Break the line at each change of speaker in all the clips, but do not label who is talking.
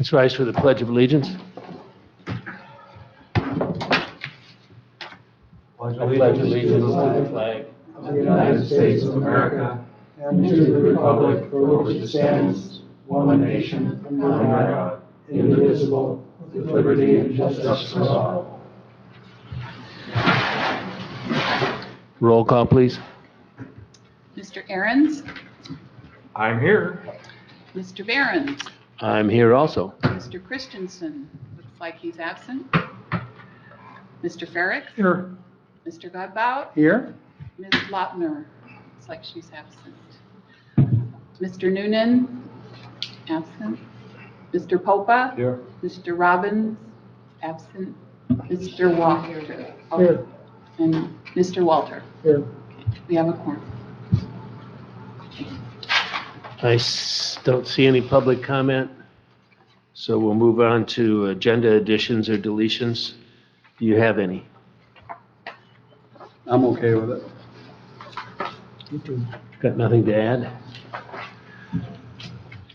Let's rise for the Pledge of Allegiance.
I pledge allegiance to the flag of the United States of America and to the republic for which it stands, one nation, under God, indivisible, with liberty and justice for all.
Roll call, please.
Mr. Ahrens,
I'm here.
Mr. Behrens,
I'm here also.
Mr. Christensen, looks like he's absent. Mr. Farrick,
Here.
Mr. Godbout,
Here?
Ms. Lautner, looks like she's absent. Mr. Noonan, absent. Mr. Popa,
Here.
Mr. Robbins, absent. Mr. Walker.
Here.
And Mr. Walter.
Here.
We have a quorum.
I don't see any public comment, so we'll move on to agenda additions or deletions. Do you have any?
I'm okay with it.
Got nothing to add?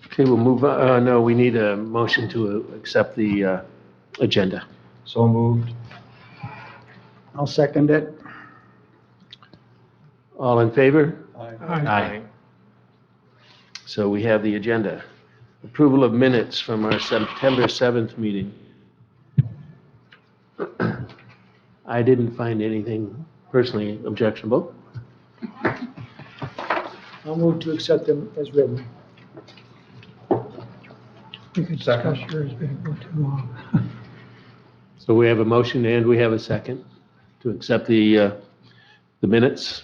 Okay, we'll move on. No, we need a motion to accept the agenda.
So moved.
I'll second it.
All in favor?
Aye.
So we have the agenda. Approval of minutes from our September 7th meeting. I didn't find anything personally objectionable.
I'll move to accept them as written. We could discuss yours, but it go too long.
So we have a motion and we have a second to accept the minutes.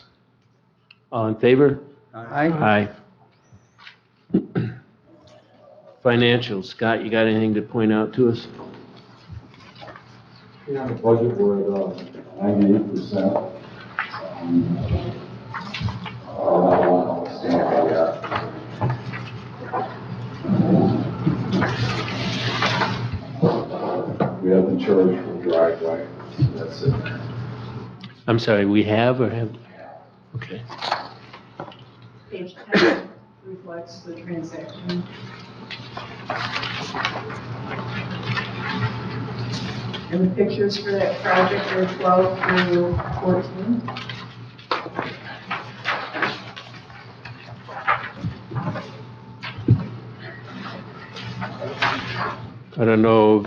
All in favor?
Aye.
Aye. Financials. Scott, you got anything to point out to us?
Yeah, the budget, we're at 98%. We have the charge for driveway, that's it.
I'm sorry, we have or have? Okay.
Page 10 reflects the transaction. And the pictures for that project are 12 through 14.
I don't know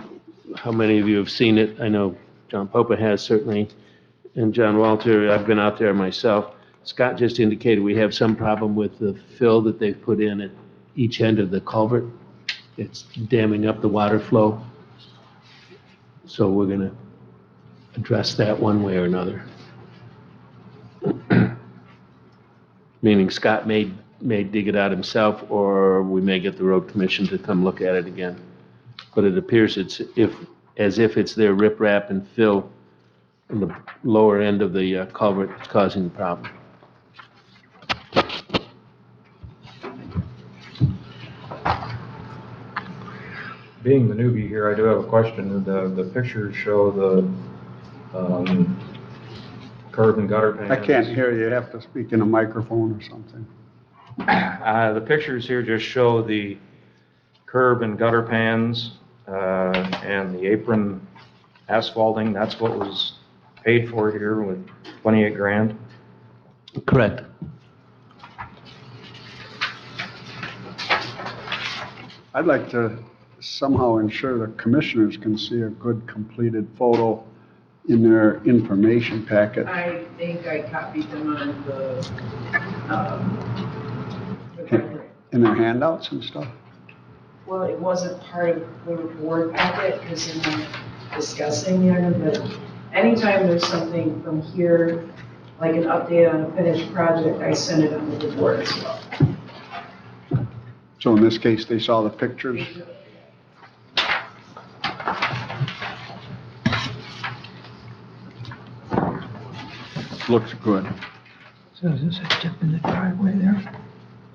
how many of you have seen it. I know John Popa has certainly, and John Walter, I've been out there myself. Scott just indicated we have some problem with the fill that they've put in at each end of the culvert. It's damming up the water flow. So we're going to address that one way or another. Meaning Scott may dig it out himself, or we may get the road commission to come look at it again. But it appears as if it's their riprap and fill in the lower end of the culvert that's causing the problem.
Being the newbie here, I do have a question. The pictures show the curb and gutter pans.
I can't hear you. You have to speak in a microphone or something.
The pictures here just show the curb and gutter pans and the apron asphalting. That's what was paid for here with 28 grand.
Correct.
I'd like to somehow ensure the commissioners can see a good completed photo in their information packet.
I think I copied them on the rendering.
In their handouts and stuff.
Well, it wasn't part of the board packet because I'm not discussing the item, but anytime there's something from here, like an update on a finished project, I send it on to the board as well.
So in this case, they saw the pictures. Looks good.
So is this a tip in the driveway there?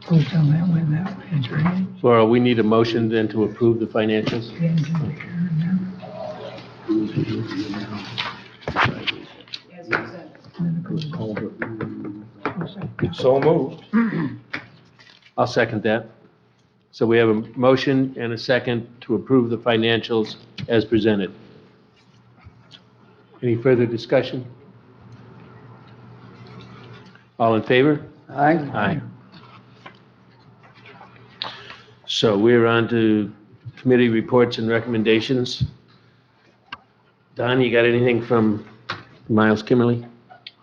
Goes down that way and that way, and drains,
Laura, we need a motion then to approve the financials.
drains into here and
As you said.
then it goes
Culvert.
like
So moved.
I'll second that. So we have a motion and a second to approve the financials as presented. Any further discussion? All in favor? Aye. So we're on to committee reports and recommendations. Don, you got anything from Miles Kimmerly?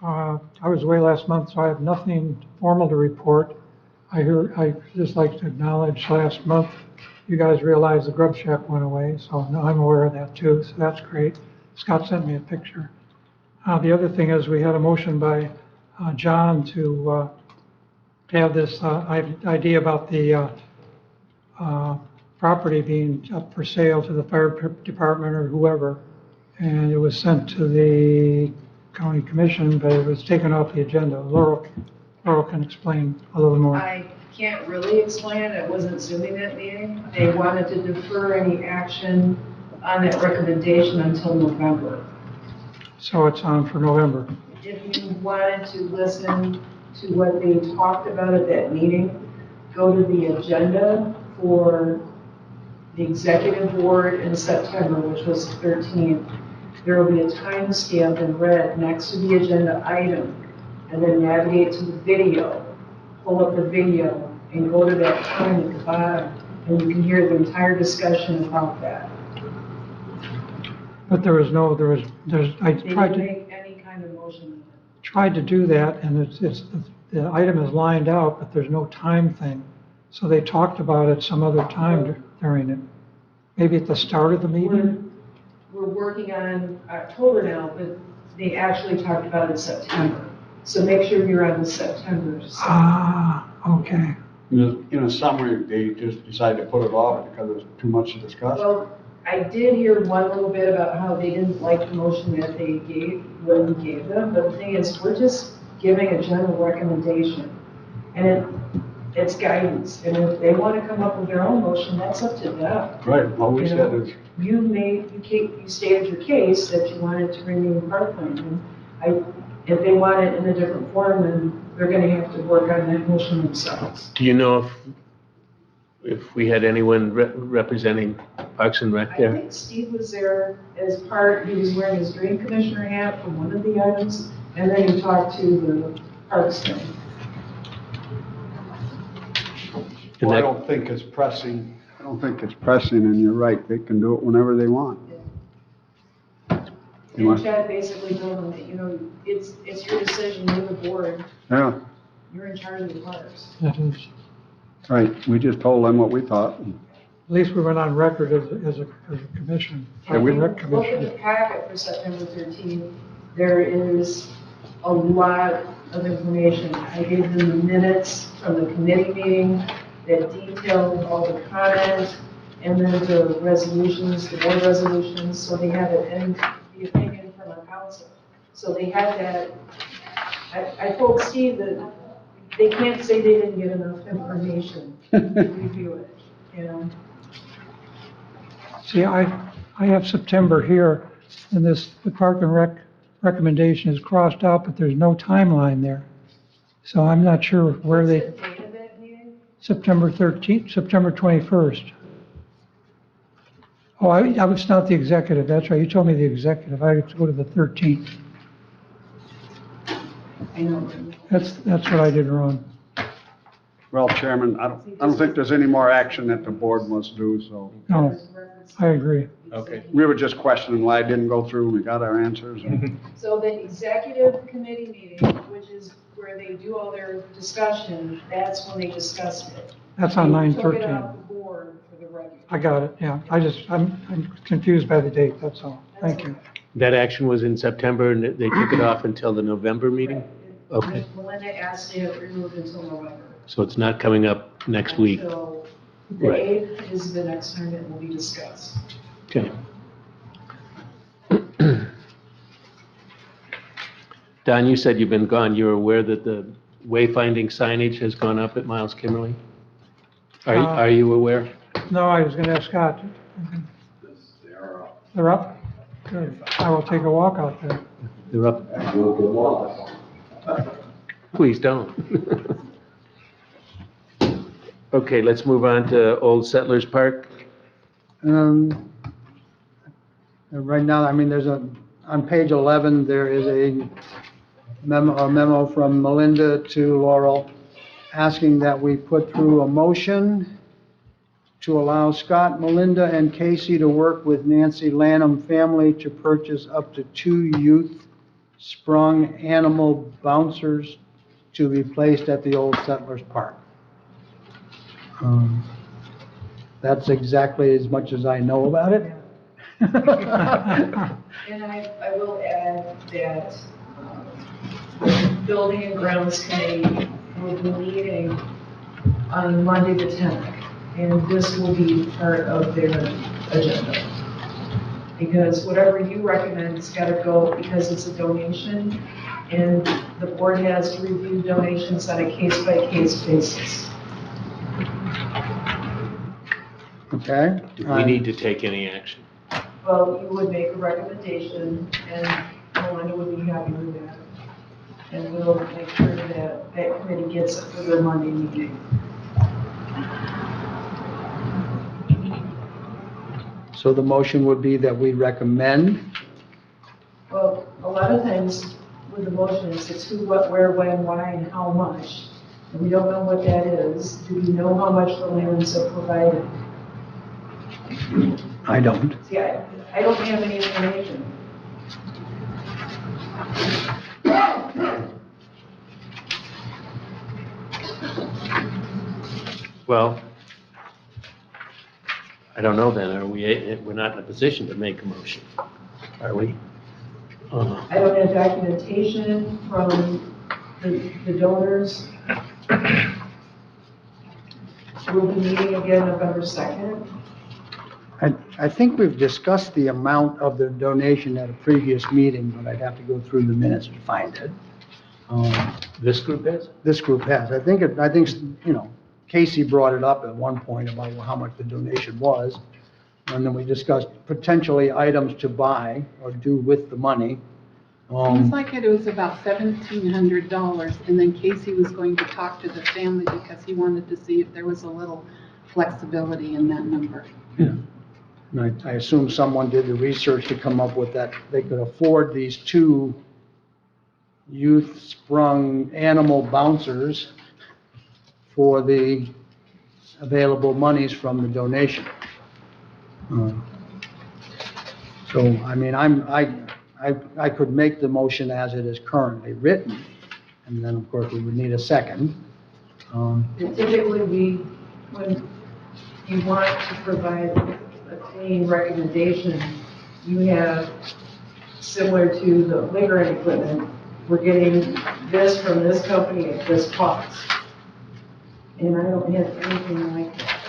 I was away last month, so I have nothing formal to report. I'd just like to acknowledge last month, you guys realized the grub shack went away, so now I'm aware of that too, so that's great. Scott sent me a picture. The other thing is we had a motion by John to have this idea about the property being up for sale to the fire department or whoever. And it was sent to the county commission, but it was taken off the agenda. Laurel can explain a little more.
I can't really explain it, I wasn't Zooming that meeting. They wanted to defer any action on that recommendation until November.
So it's on for November.
If you wanted to listen to what they talked about at that meeting, go to the agenda for the executive board in September, which was the 13th. There will be a timestamp in red next to the agenda item, and then navigate to the video, pull up the video, and go to that time at the bottom, and you can hear the entire discussion about that.
But I
They
tried
didn't
to,
make any kind of motion.
tried to do that, and the item is lined out, but there's no time thing. So they talked about it some other time during it. Maybe at the start of the meeting?
We're working on October now, but they actually talked about it in September. So make sure you're on the September side.
Ah, okay.
In a summary, they just decided to put it off because it was too much to discuss.
Well, I did hear one little bit about how they didn't like the motion that they gave, what we gave them, but the thing is, we're just giving a general recommendation. And it's guidance, and if they want to come up with their own motion, that's up to them.
Right, all we
You
said
know,
is,
you stated your case that you wanted to remain parkland, and if they want it in a different form, then they're gonna have to work on that motion themselves.
Do you know if we had anyone representing Parks and Rec
I
there?
think Steve was there he was wearing his dream commissioner hat for one of the items, and then he talked to the parks thing.
well, I don't think it's pressing, and you're right, they can do it whenever they want. You
And
want-
Chad basically told them that, it's your decision, you're the board,
Yeah,
you're in charge of the parks.
That is,
right, we just told them what we thought.
at least we went on record as a commission.
Yeah, we-
Rec
Look at
commission.
the packet for September 13th. There is a lot of information. I gave them the minutes from the committee meeting that detailed all the comments, and then the resolutions, the board resolutions, so they have it, and the opinion from our council. So they had that. I told Steve that they can't say they didn't get enough information to review it.
See, I have September here, and the Park and Rec recommendation is crossed out, but there's no timeline there. So I'm not sure where
What's
they,
the date of that meeting?
September 13th, September 21st. Oh, I was not the executive, that's right, you told me the executive, I have to go to the 13th.
I know.
That's what I did wrong.
Well, Chairman, I don't think there's any more action that the board must do, so.
No, I agree.
Okay.
We were just questioning why it didn't go through, we got our answers.
So the executive committee meeting, which is where they do all their discussion, that's when they discussed it.
That's on
They took it
9/13.
off the board for the regular.
I got it, yeah. I'm confused by the date, that's all. Thank you.
That action was in September, and they took it off until the November meeting? Okay.
Melinda asked to have it removed until November.
So it's not coming up next week?
So the
Right.
8th is the next time it will be discussed.
Okay. Don, you said you've been gone. You're aware that the wayfinding signage has gone up at Miles Kimmerly? Are you aware?
No, I was gonna ask Scott. They're up? Good. I will take a walk out there.
They're up?
And we'll go walk.
Please don't. Okay, let's move on to Old Settlers Park.
Right now, I mean, on page 11, there is a memo from Melinda to Laurel asking that we put through a motion to allow Scott, Melinda, and Casey to work with Nancy Lanham family to purchase up to 2 youth-sprung animal bouncers to be placed at the Old Settlers Park. That's exactly as much as I know about it.
And I will add that the Building and Grounds Committee will be meeting on Monday the 10th, and this will be part of their agenda. Because whatever you recommend has got to go, because it's a donation, and the board has to review donations on a case-by-case basis.
Okay?
Do we need to take any action?
Well, you would make a recommendation, and Melinda would be happy with that. And we'll make sure that that committee gets it for their Monday meeting.
So the motion would be that we recommend.
Well, a lot of times with the motion, it's who, what, where, when, why, and how much. And we don't know what that is. Do we know how much the lands are provided?
I don't.
See, I don't have any information.
Well, I don't know then, are we, we're not in a position to make a motion, are we?
I don't have documentation from the donors. We'll be meeting again November 2nd.
I think we've discussed the amount of the donation at a previous meeting, but I'd have to go through the minutes to find it.
This group has?
This group has. I think, Casey brought it up at one point about how much the donation was. And then we discussed potentially items to buy or do with the money.
Seems like it was about $1,700, and then Casey was going to talk to the family because he wanted to see if there was a little flexibility in that number.
And I assume someone did the research to come up with that. They could afford these 2 youth-sprung animal bouncers for the available monies from the donation. So, I mean, I could make the motion as it is currently written, and then, of course, we would need a second.
Typically, when you want to provide a clean recommendation, you have, similar to the liquor and equipment, we're getting this from this company at this cost. And I don't have anything like that.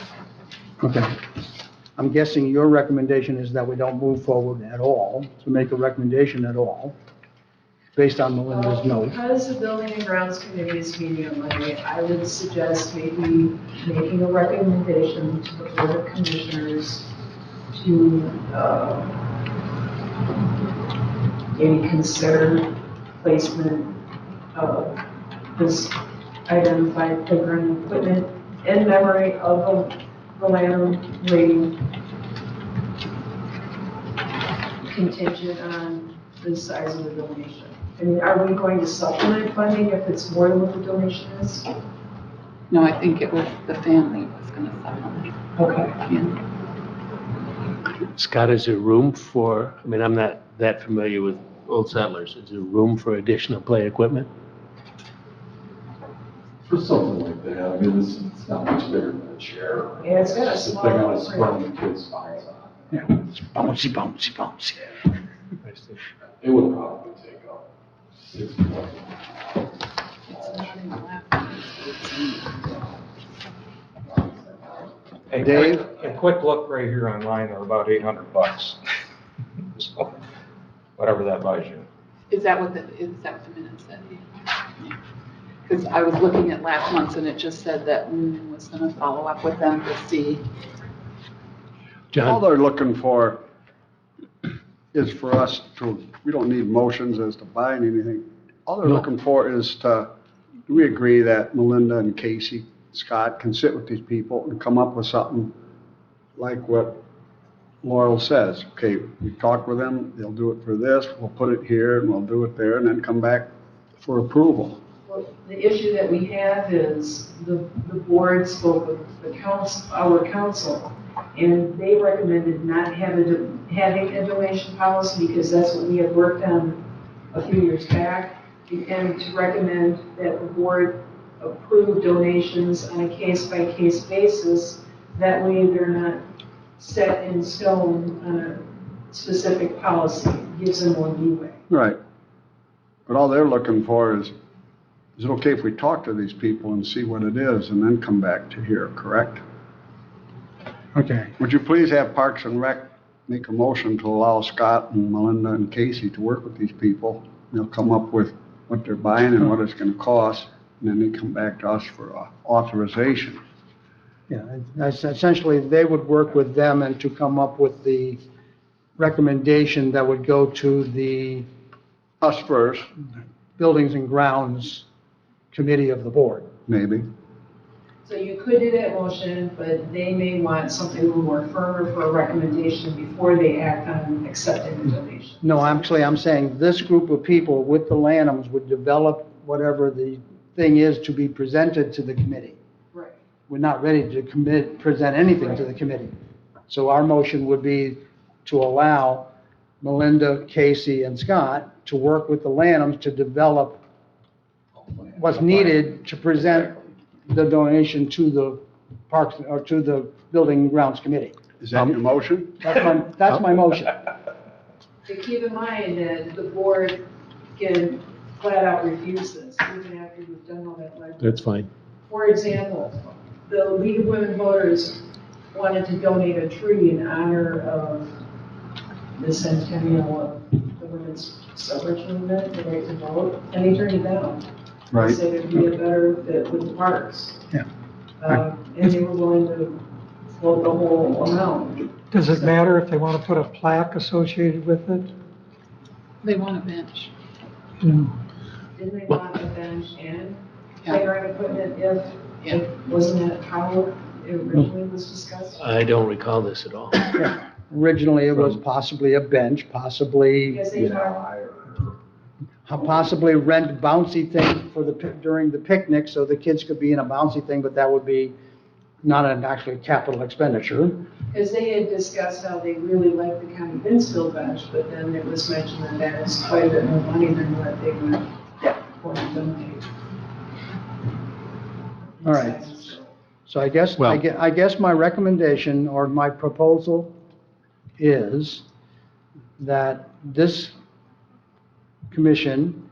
Okay. I'm guessing your recommendation is that we don't move forward at all, to make a recommendation at all, based on Melinda's note.
Because the Building and Grounds Committee is meeting on Monday, I would suggest maybe making a recommendation to the Board of Commissioners to maybe consider placement of this identified playground equipment in memory of the Lanham lady, contingent on the size of the donation. I mean, are we going to supplement funding if it's more than what the donation is?
No, I think it was the family was going to supplement.
Okay.
Yeah.
Scott, is there room for, I mean, I'm not that familiar with Old Settlers. Is there room for additional play equipment?
For something like that, I mean, it's not much bigger than a chair.
Yeah, it's got a
It's the
small
thing on a
footprint.
sprung the kids bounce on.
Yeah, bouncy, bouncy, bouncy.
It would probably take up 6 months.
Dave?
A quick look right here online are about $800. So, whatever that buys you.
Is that what the minutes said? Because I was looking at last month's and it just said that Lumen was going to follow up with them to see.
All
John?
they're looking for is for us to, we don't need motions as to buying anything. All they're
No.
looking for is to, do we agree that Melinda and Casey Scott can sit with these people and come up with something like what Laurel says. Okay, we talk with them, they'll do it for this, we'll put it here, and we'll do it there, and then come back for approval.
Well, the issue that we have is the board spoke with the council, our council, and they recommended not having a donation policy because that's what we had worked on a few years back, and to recommend that the board approve donations on a case-by-case basis. That way they're not set in stone on a specific policy. It gives them more leeway.
Right. But all they're looking for is it okay if we talk to these people and see what it is and then come back to here, correct?
Okay.
Would you please have Parks and Rec make a motion to allow Scott and Melinda and Casey to work with these people? They'll come up with what they're buying and what it's gonna cost, and then they come back to us for authorization.
Yeah, that's essentially, they would work with them and to come up with the recommendation that would go to the
Us first,
Buildings and Grounds Committee of the board.
maybe.
So you could do that motion, but they may want something a little more firmer for a recommendation before they act on accepting the donation.
No, actually, I'm saying this group of people with the Lanhams would develop whatever the thing is to be presented to the committee.
Right.
We're not ready to present anything to the committee. So our motion would be to allow Melinda, Casey, and Scott to work with the Lanhams to develop what's needed to present the donation to the Parks, or to the Building and Grounds Committee.
Is that your motion?
That's my motion.
To keep in mind that the board can flat out refuse this, even after we've done all that legwork.
That's fine.
For example, the League of Women Voters wanted to donate a tree in honor of the centennial of the women's suffrage movement, the right to vote, and they turned it down.
Right.
They said it'd be a better fit with the parks.
Yeah.
And they were willing to float the whole amount.
Does it matter if they want to put a plaque associated with it?
They want a bench.
You
Didn't they want a bench and
Yeah.
playground equipment
Yeah.
wasn't that how it originally was discussed?
I don't recall this at all.
Originally, it was possibly a bench, possibly,
Because they talked,
possibly rent bouncy thing for during the picnic, so the kids could be in a bouncy thing, but that would be not an actually capital expenditure.
because they had discussed how they really liked the county Binsfield bench, but then it was mentioned that that is quite a bit more money than what they were going to donate.
All right. So I guess,
Well-
I guess my recommendation or my proposal is that this commission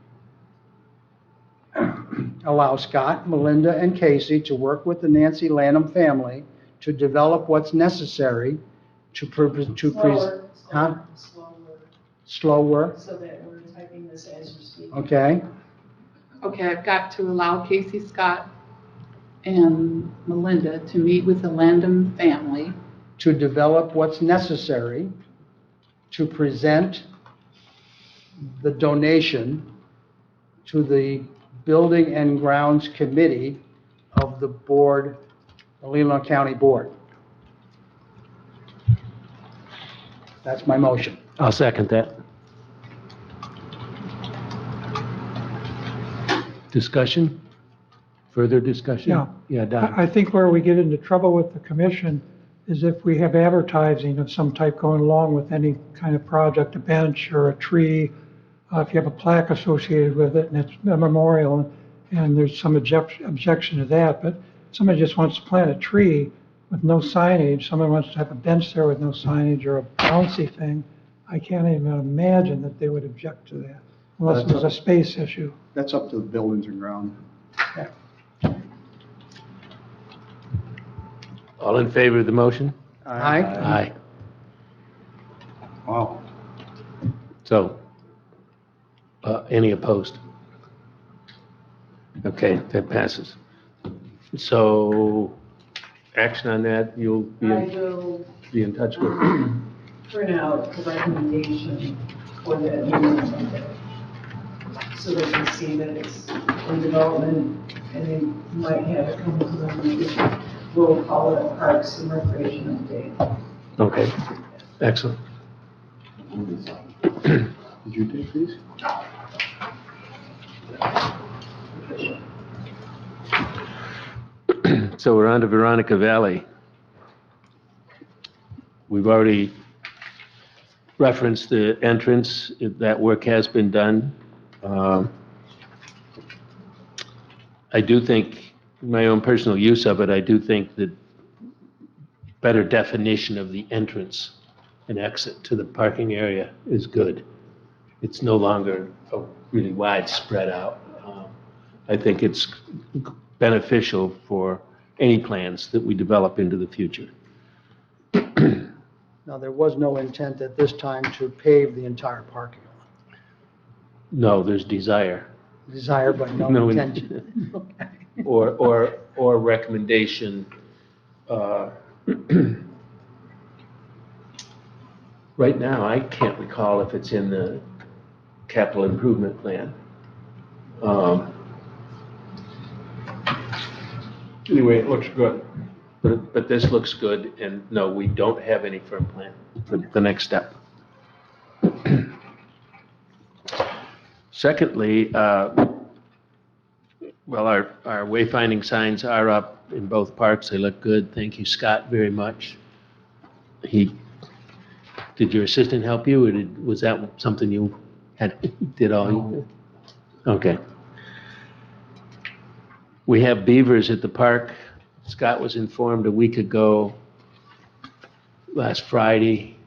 allow Scott, Melinda, and Casey to work with the Nancy Lanham family to develop what's necessary to huh? Slow work,
So that we're typing this as you speak.
okay?
Okay, I've got to allow Casey Scott and Melinda to meet with the Landon family
To develop what's necessary to present the donation to the Building and Grounds Committee of the board, the Leelanau County Board. That's my motion.
I'll second that. Discussion? Further discussion?
Yeah.
Yeah, Don.
I think where we get into trouble with the commission is if we have advertising of some type going along with any kind of project, a bench or a tree, if you have a plaque associated with it and it's a memorial, and there's some objection to that, but somebody just wants to plant a tree with no signage, somebody wants to have a bench there with no signage or a bouncy thing, I can't even imagine that they would object to that, unless there's a space issue.
That's up to the Buildings and Grounds.
All in favor of the motion?
Aye?
Aye.
Wow.
So, any opposed? Okay, that passes. So, action on that, you'll
I will
be in touch with.
print out the recommendation for that meeting on Monday. So they can see that it's in development and they might have it come to them, maybe we'll call it Parks and Recreation Update.
Okay, excellent.
Did you take these?
So we're on to Veronica Valley. We've already referenced the entrance. That work has been done. I do think, my own personal use of it, I do think that better definition of the entrance and exit to the parking area is good. It's no longer a really wide spread out. I think it's beneficial for any plans that we develop into the future.
Now, there was no intent at this time to pave the entire parking lot.
No, there's desire.
Desire, but no
No,
intention.
or recommendation. Right now, I can't recall if it's in the capital improvement plan. Anyway, it looks good. But this looks good, and no, we don't have any firm plan for the next step. Secondly, well, our wayfinding signs are up in both parks. They look good. Thank you, Scott, very much. Did your assistant help you, or was that something you did all? No. Okay. We have beavers at the park. Scott was informed a week ago, last Friday,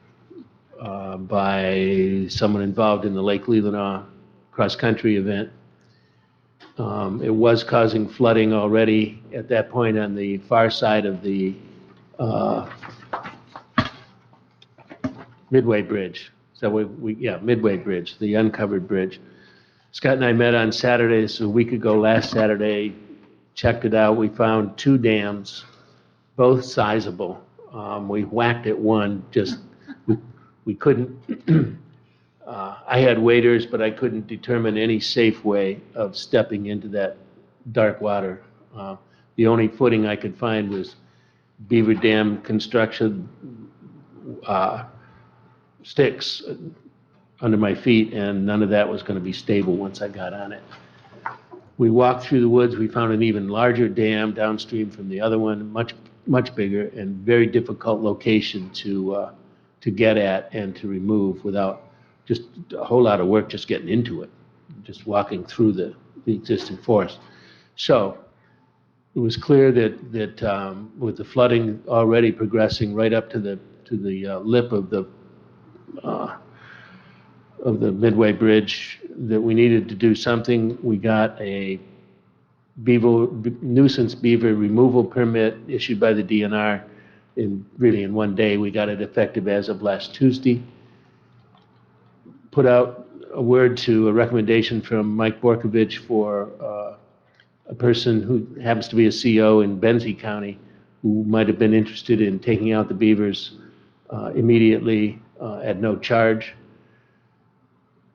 by someone involved in the Lake Leelanau cross-country event. It was causing flooding already at that point on the far side of the Midway Bridge. So Midway Bridge, the uncovered bridge. Scott and I met on Saturday, this was a week ago, last Saturday, checked it out. We found 2 dams, both sizable. We whacked at one, we couldn't, I had waders, but I couldn't determine any safe way of stepping into that dark water. The only footing I could find was beaver dam construction sticks under my feet, and none of that was going to be stable once I got on it. We walked through the woods. We found an even larger dam downstream from the other one, much bigger, and very difficult location to get at and to remove without just a whole lot of work just getting into it, just walking through the existing forest. So it was clear that with the flooding already progressing right up to the lip of the Midway Bridge, that we needed to do something. We got a nuisance beaver removal permit issued by the DNR in one day. We got it effective as of last Tuesday. Put out a recommendation from Mike Borkovich for a person who happens to be a CO in Benzie County who might have been interested in taking out the beavers immediately at no charge.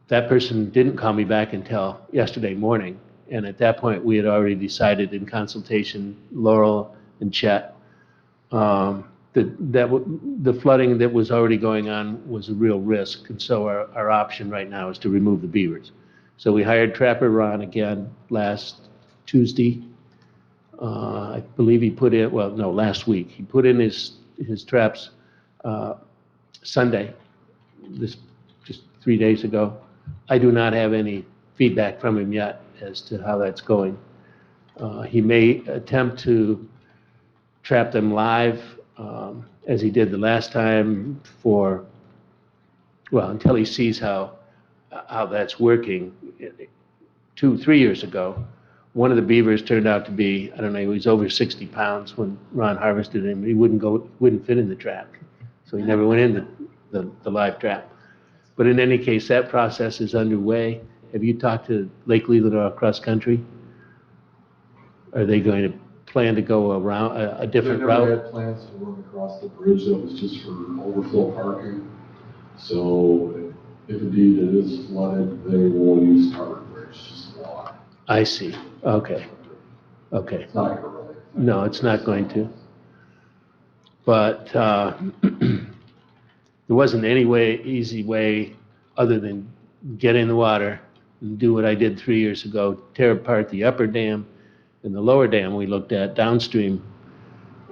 That person didn't call me back until yesterday morning, and at that point we had already decided in consultation, Laurel and Chet, that the flooding that was already going on was a real risk, and so our option right now is to remove the beavers. So we hired Trapper Ron again last Tuesday. I believe he put in, last week. He put in his traps Sunday, just 3 days ago. I do not have any feedback from him yet as to how that's going. He may attempt to trap them live, as he did the last time until he sees how that's working. 2-3 years ago, one of the beavers turned out to be, I don't know, he was over 60 pounds when Ron harvested him. He wouldn't fit in the trap, so he never went in the live trap. But in any case, that process is underway. Have you talked to Lake Leelanau cross country? Are they going to plan to go around a different route?
They never had plans to run across the bridge. That was just for overflow parking. So if indeed it is flooded, they will use Target Bridge, just a lot.
I see. Okay. Okay.
It's not gonna really.
No, it's not going to. But there wasn't any easy way other than get in the water and do what I did 3 years ago, tear apart the upper dam and the lower dam we looked at downstream.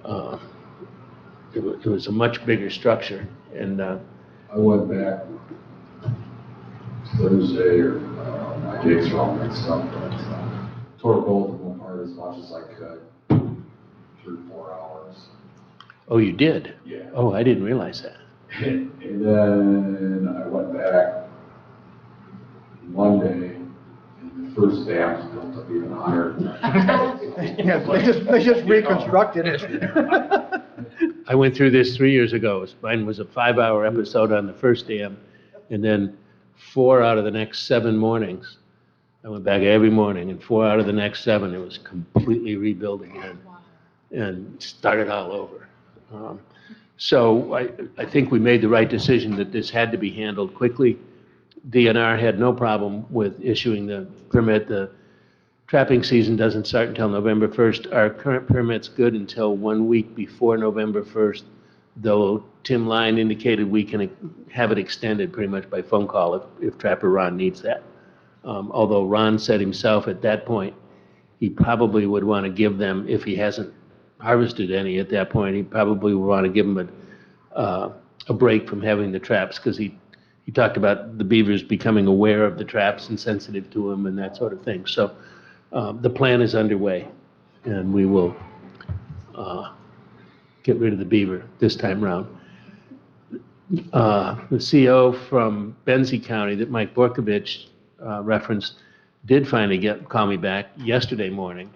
Uh, it was a much bigger structure, and
I went back Thursday, or my dates are all mixed up, but tore both of them apart as much as I could. 3-4 hours.
oh, you did?
Yeah.
Oh, I didn't realize that.
And then I went back Monday, and the first dam's built up even higher.
Yeah, they just reconstructed it.
I went through this 3 years ago. Mine was a 5-hour episode on the first dam, and then 4 out of the next 7 mornings, I went back every morning, and 4 out of the next 7, it was completely rebuilding and started all over. So I think we made the right decision that this had to be handled quickly. DNR had no problem with issuing the permit. The trapping season doesn't start until November 1st. Our current permit's good until 1 week before November 1st, though Tim Line indicated we can have it extended pretty much by phone call if Trapper Ron needs that. Although Ron said himself at that point, he probably would want to give them, if he hasn't harvested any at that point, he probably would want to give them a break from having the traps, because he talked about the beavers becoming aware of the traps and sensitive to them and that sort of thing. So the plan is underway, and we will get rid of the beaver this time round. The CO from Benzie County that Mike Borkovich referenced did finally call me back yesterday morning.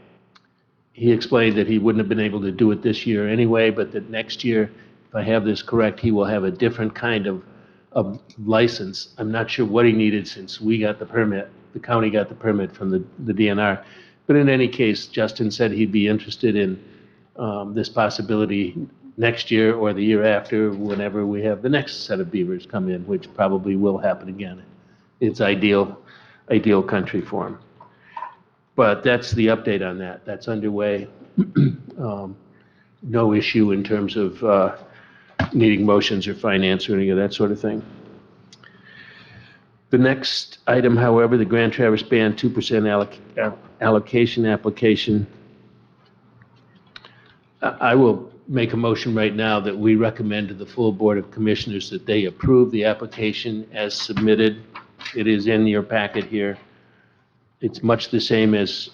He explained that he wouldn't have been able to do it this year anyway, but that next year, if I have this correct, he will have a different kind of license. I'm not sure what he needed since we got the permit, the county got the permit from the DNR. But in any case, Justin said he'd be interested in this possibility next year or the year after, whenever we have the next set of beavers come in, which probably will happen again. It's ideal country for him. But that's the update on that. That's underway. No issue in terms of needing motions or finance or any of that sort of thing. The next item, however, the Grand Traverse Band 2% allocation application. I will make a motion right now that we recommend to the full Board of Commissioners that they approve the application as submitted. It is in your packet here. It's much the same as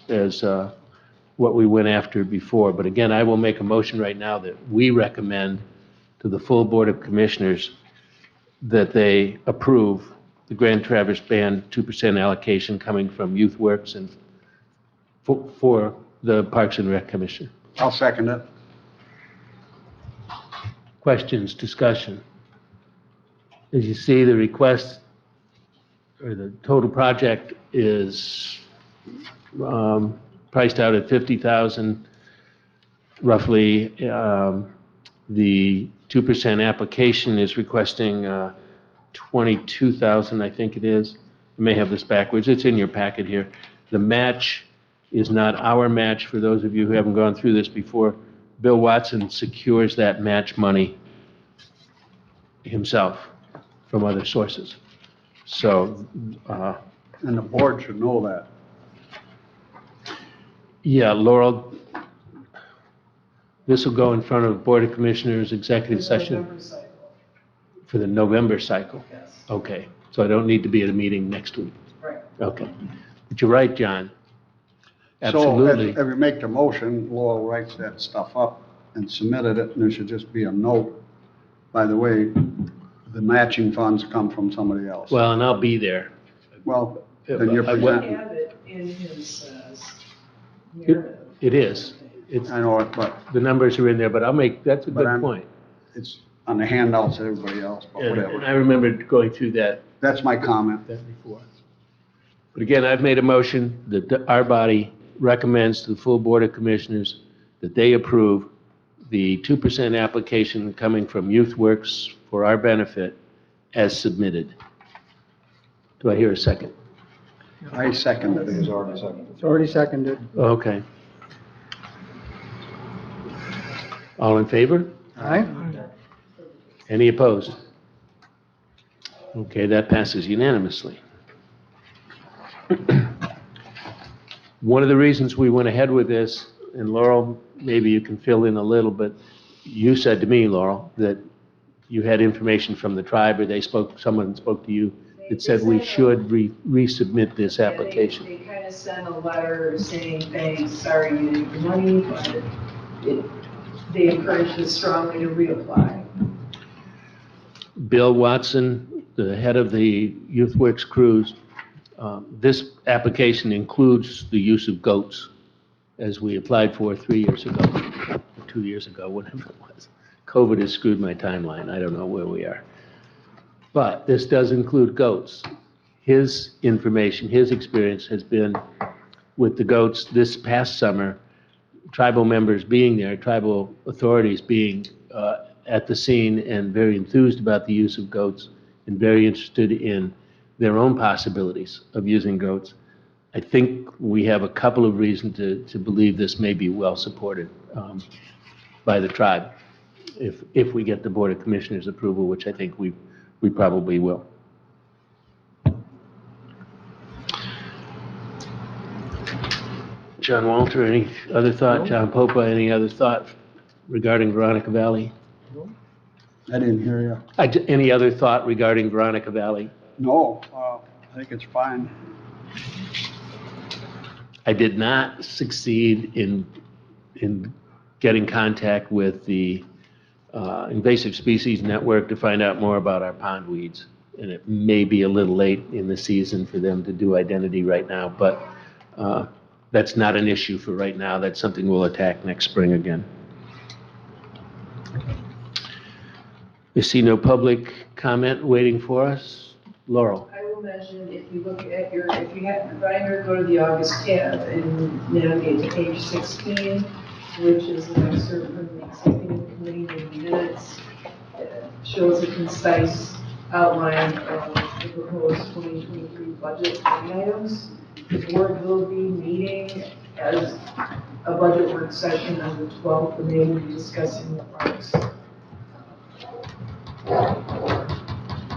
what we went after before. But again, I will make a motion right now that we recommend to the full Board of Commissioners that they approve the Grand Traverse Band 2% allocation coming from Youth Works and for the Parks and Rec Commission.
I'll second it.
Questions, discussion? As you see, the request or the total project is priced out at $50,000 roughly. The 2% application is requesting $22,000, I think it is. I may have this backwards. It's in your packet here. The match is not our match. For those of you who haven't gone through this before, Bill Watson secures that match money himself from other sources. So,
And the board should know that.
yeah, Laurel, this will go in front of Board of Commissioners Executive Session
November cycle.
for the November cycle.
Yes,
Okay, so I don't need to be at a meeting next week.
right.
Okay. But you're right, John.
So
Absolutely.
if you make the motion, Laurel writes that stuff up and submitted it, and there should just be a note. By the way, the matching funds come from somebody else.
Well, and I'll be there.
Well, then you're
I went-
presenting.
Have it in his narrative.
It is. It's,
I know it, but
the numbers are in there, but that's a
But
good
I'm-
point.
it's on the handouts of everybody else, but
And I
whatever.
remember going through that
That's my comment.
before. But again, I've made a motion that our body recommends to the full Board of Commissioners that they approve the 2% application coming from Youth Works for our benefit as submitted. Do I hear a second?
I second it.
It's already seconded.
Okay. All in favor?
Aye.
Any opposed? Okay, that passes unanimously. One of the reasons we went ahead with this, and Laurel, maybe you can fill in a little, but you said to me, Laurel, that you had information from the tribe, or someone spoke to you that said we should resubmit this
Yeah,
application.
They kind of sent a letter saying, thanks, sorry you didn't get your money, but they encouraged us strongly to reapply.
Bill Watson, the head of the Youth Works crews, this application includes the use of goats, as we applied for 3 years ago, 2 years ago, whatever it was. COVID has screwed my timeline. I don't know where we are. But this does include goats. His information, his experience has been with the goats this past summer, tribal members being there, tribal authorities being at the scene and very enthused about the use of goats and very interested in their own possibilities of using goats. I think we have a couple of reasons to believe this may be well supported by the tribe if we get the Board of Commissioners approval, which I think we probably will. John Walter, any other thought? John Popa, any other thought regarding Veronica Valley?
I didn't hear you.
Any other thought regarding Veronica Valley?
No, I think it's fine.
I did not succeed in getting contact with the Invasive Species Network to find out more about our pond weeds. And it may be a little late in the season for them to do identity right now, but that's not an issue for right now. That's something we'll attack next spring again. I see no public comment waiting for us. Laurel.
I will mention, if you look at if you have your binder, go to the August tab and navigate to page 16, which is an excerpt from the executive committee meeting minutes. It shows a concise outline of the proposed 2023 budget line items. The board will be meeting as a budget work session on the 12th, and they will be discussing the parks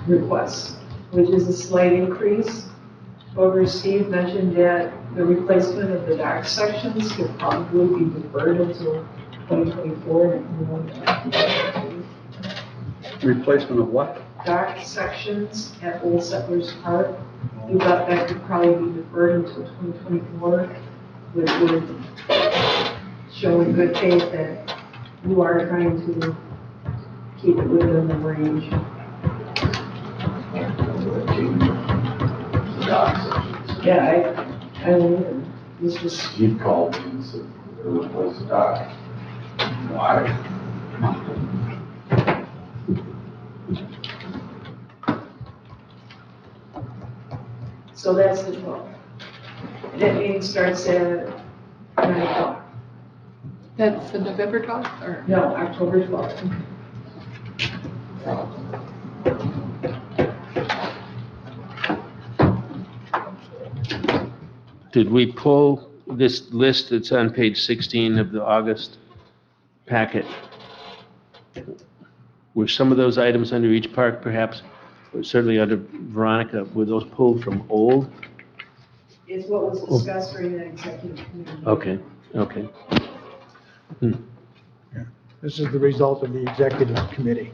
requests, which is a slight increase. However, Steve mentioned that the replacement of the dock sections could probably be deferred until 2024.
Replacement of what?
Dock sections at Old Settlers Park, we thought that could probably be deferred until 2024, which would show in good faith that you are trying to keep it within the range. Yeah, I was just,
He called me and said, there was a place to die. Why?
so that's the 12th. That meeting starts at 9 o'clock.
That's the November 12th, or?
No, October 12th.
Did we pull this list that's on page 16 of the August packet? Were some of those items under each park perhaps, or certainly under Veronica, were those pulled from old?
Is what was discussed during that executive committee.
Okay, okay.
This is the result of the executive committee.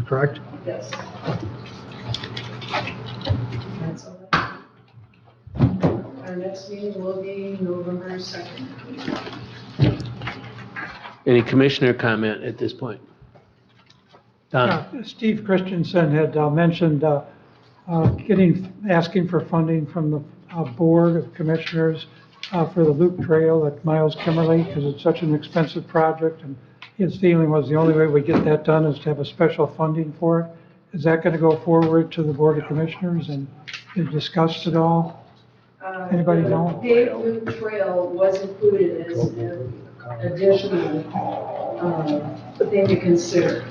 Correct?
Yes. That's all. Our next meeting will be November 2nd.
Any commissioner comment at this point? Don?
Steve Christensen had mentioned asking for funding from the Board of Commissioners for the loop trail at Miles Kimmerly, because it's such an expensive project, and his feeling was the only way we get that done is to have a special funding for it. Is that going to go forward to the Board of Commissioners and is discussed at all? Anybody know?
The paved loop trail was included as an additional thing to consider.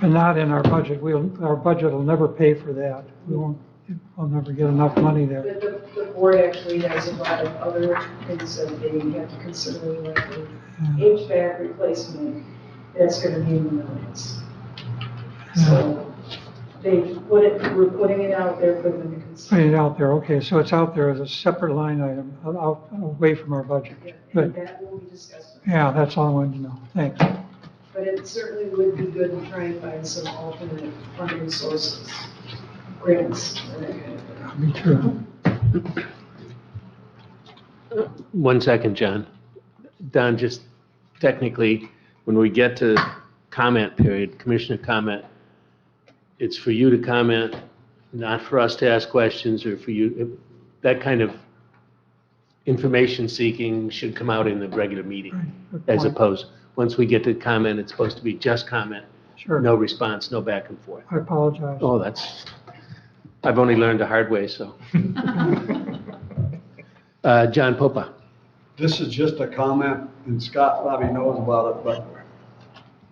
And not in our budget. Our budget will never pay for that. We won't we'll never get enough money there.
But the board actually has a lot of other things that they have to consider, like the HVAC replacement, that's gonna be in the millions. So we're putting it out there for them to consider.
Putting it out there, okay, so it's out there as a separate line item, away from our budget.
And
Good,
that will be discussed.
yeah, that's all I wanted to know, thanks.
But it certainly would be good to try and find some alternate funding sources, grants, and that kind of thing.
Me too.
1 second, John. Don, just technically, when we get to comment period, commissioner comment, it's for you to comment, not for us to ask questions or for you. That kind of information seeking should come out in the regular meeting,
Good
as
point.
opposed, once we get to comment, it's supposed to be just comment,
Sure,
no response, no back and forth.
I apologize.
Oh, I've only learned the hard way, so. John Popa.
This is just a comment, and Scott probably knows about it, but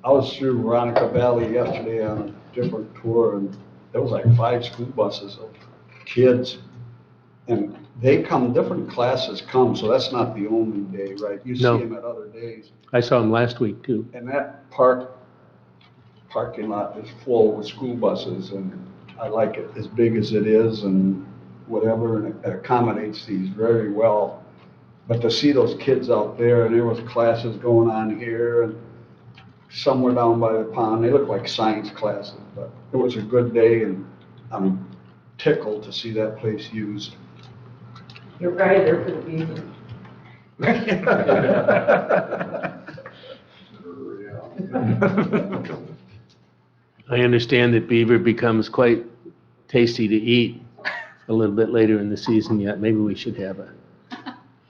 I was through Veronica Valley yesterday on a different tour, and there was like 5 school buses of kids. And they come, different classes come, so that's not the only day, right? You see
No.
them at other days.
I saw him last week, too.
And that parking lot is full with school buses, and I like it as big as it is and whatever, and it accommodates these very well. But to see those kids out there, and there was classes going on here, and somewhere down by the pond, they look like science classes, but it was a good day, and I'm tickled to see that place used.
You're probably there for the beaver.
I understand that beaver becomes quite tasty to eat a little bit later in the season yet. Maybe we should have a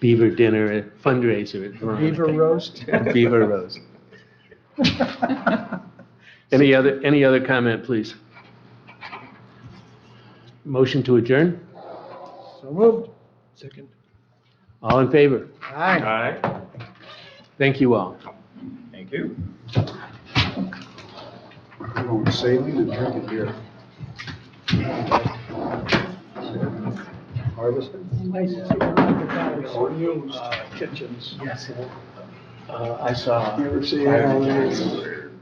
beaver dinner, a fundraiser at Veronica.
Beaver roast?
Beaver roast. Any other comment, please? Motion to adjourn?
So moved. Second.
All in favor?
Aye.
Aye.
Thank you all.
Thank you.
I'm going sailing and drinking beer. Harvesting?
Nice to see Veronica Valley.
Or used.
Kitchens.
Yes, I saw.
You ever see,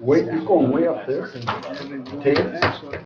wait, you're going way up there? Tables?